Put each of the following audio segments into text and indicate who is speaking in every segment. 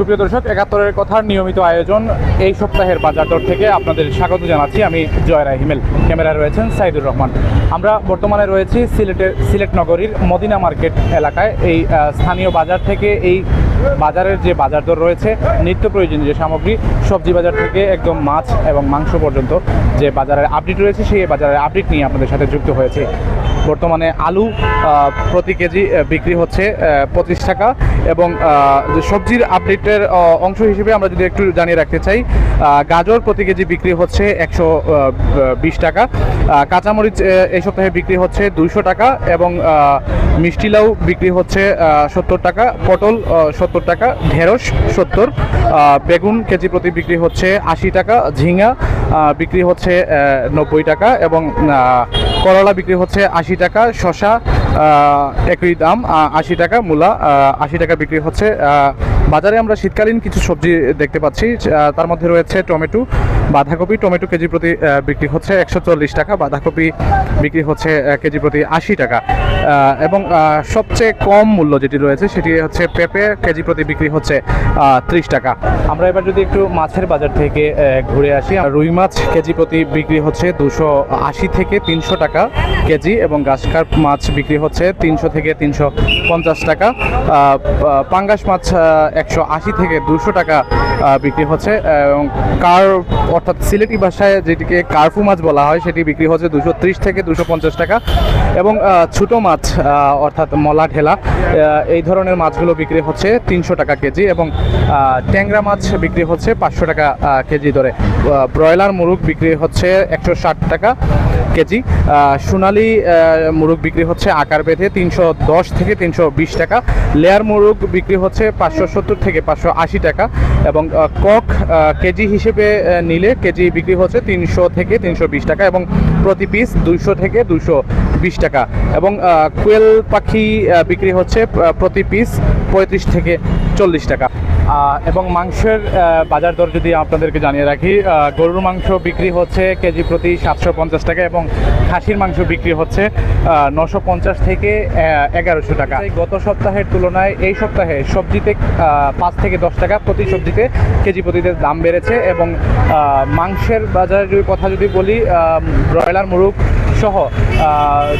Speaker 1: সুপ্রিয় দর্শক, ৭১-এর কথার নিয়মিত আয়োজন এই সপ্তাহের বাজার দর থেকে আপনাদের স্বাগত জানাচ্ছি। আমি জয় রায় হিমেল, ক্যামেরায় রয়েছেন সাইদুর রহমান। আমরা বর্তমানে রয়েছি সিলেট নগরীর মদিনা মার্কেট এলাকায়। এই স্থানীয় বাজার থেকে এই বাজারের যে বাজার দর রয়েছে, নিত্য প্রয়োজনীয় যে সামগ্রী, সবজি বাজার থেকে একদম মাছ এবং মাংস পর্যন্ত যে বাজারের আপডেট রয়েছে, সেই বাজারের আপডেট নিয়ে আপনাদের সাথে যুক্ত হয়েছে। বর্তমানে আলু প্রতি কেজি বিক্রি হচ্ছে 25 টাকা এবং সবজির আপডেটের অংশ হিসেবে আমরা যদি একটু জানিয়ে রাখতে চাই, গাজর প্রতি কেজি বিক্রি হচ্ছে 120 টাকা, কাঁচামরিচ এই সপ্তাহে বিক্রি হচ্ছে 200 টাকা এবং মিষ্টি লাউ বিক্রি হচ্ছে 70 টাকা, পটল 70 টাকা, ঢেঁড়স 70, বেগুন কেজি প্রতি বিক্রি হচ্ছে 80 টাকা, ঝিঙা বিক্রি হচ্ছে 90 টাকা এবং করলা বিক্রি হচ্ছে 80 টাকা, শসা একই দাম 80 টাকা, মূলা 80 টাকা বিক্রি হচ্ছে। বাজারে আমরা শীতকালীন কিছু সবজি দেখতে পাচ্ছি, তার মধ্যে রয়েছে টমেটো, বাঁধাকপি। টমেটো কেজি প্রতি বিক্রি হচ্ছে 140 টাকা, বাঁধাকপি বিক্রি হচ্ছে কেজি প্রতি 80 টাকা এবং সবচেয়ে কম মূল্য যেটি রয়েছে সেটি হচ্ছে পেঁপে, কেজি প্রতি বিক্রি হচ্ছে 30 টাকা। আমরা এবার যদি একটু মাছের বাজার থেকে ঘুরে আসি, রুই মাছ কেজি প্রতি বিক্রি হচ্ছে 280 থেকে 300 টাকা কেজি এবং গাছকার্প মাছ বিক্রি হচ্ছে 300 থেকে 350 টাকা, পাঙ্গাস মাছ 180 থেকে 200 টাকা বিক্রি হচ্ছে এবং অর্থাৎ সিলেটি ভাষায় যেটিকে কার্ফু মাছ বলা হয় সেটি বিক্রি হচ্ছে 230 থেকে 250 টাকা এবং ছোটো মাছ অর্থাৎ মলা ঢেলা এই ধরনের মাছগুলো বিক্রি হচ্ছে 300 টাকা কেজি এবং ট্যাংরা মাছ বিক্রি হচ্ছে 500 টাকা কেজি ধরে। ব্রয়লার মুরগ বিক্রি হচ্ছে 160 টাকা কেজি, সোনালি মুরগ বিক্রি হচ্ছে আকার বেঁধে 310 থেকে 320 টাকা, লেয়ার মুরগ বিক্রি হচ্ছে 570 থেকে 580 টাকা এবং কক কেজি হিসেবে নিলে কেজি বিক্রি হচ্ছে 300 থেকে 320 টাকা এবং প্রতি পিস 200 থেকে 220 টাকা এবং কোয়েল পাখি বিক্রি হচ্ছে প্রতি পিস 35 থেকে 40 টাকা। এবং মাংসের বাজার দর যদি আপনাদেরকে জানিয়ে রাখি, গরুর মাংস বিক্রি হচ্ছে কেজি প্রতি 750 টাকা এবং খাসির মাংস বিক্রি হচ্ছে 950 থেকে 1100 টাকা। গত সপ্তাহের তুলনায় এই সপ্তাহে সবজিতে 5 থেকে 10 টাকা প্রতি সবজিতে কেজি প্রতিতে দাম বেড়েছে এবং মাংসের বাজারের কথা যদি বলি, ব্রয়লার মুরগ সহ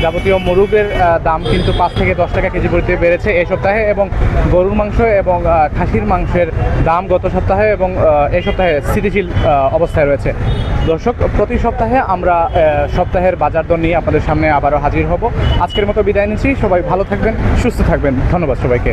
Speaker 1: যাবতীয় মুরগের দাম কিন্তু 5 থেকে 10 টাকা কেজি প্রতিতে বেড়েছে এই সপ্তাহে এবং গরুর মাংস এবং খাসির মাংসের দাম গত সপ্তাহে এবং এই সপ্তাহে স্থিতিশীল অবস্থায় রয়েছে। দর্শক, প্রতি সপ্তাহে আমরা সপ্তাহের বাজার দর নিয়ে আপনাদের সামনে আবারও হাজির হব। আজকের মতো বিদায় নিচ্ছি। সবাই ভালো থাকবেন, সুস্থ থাকবেন। ধন্যবাদ সবাইকে।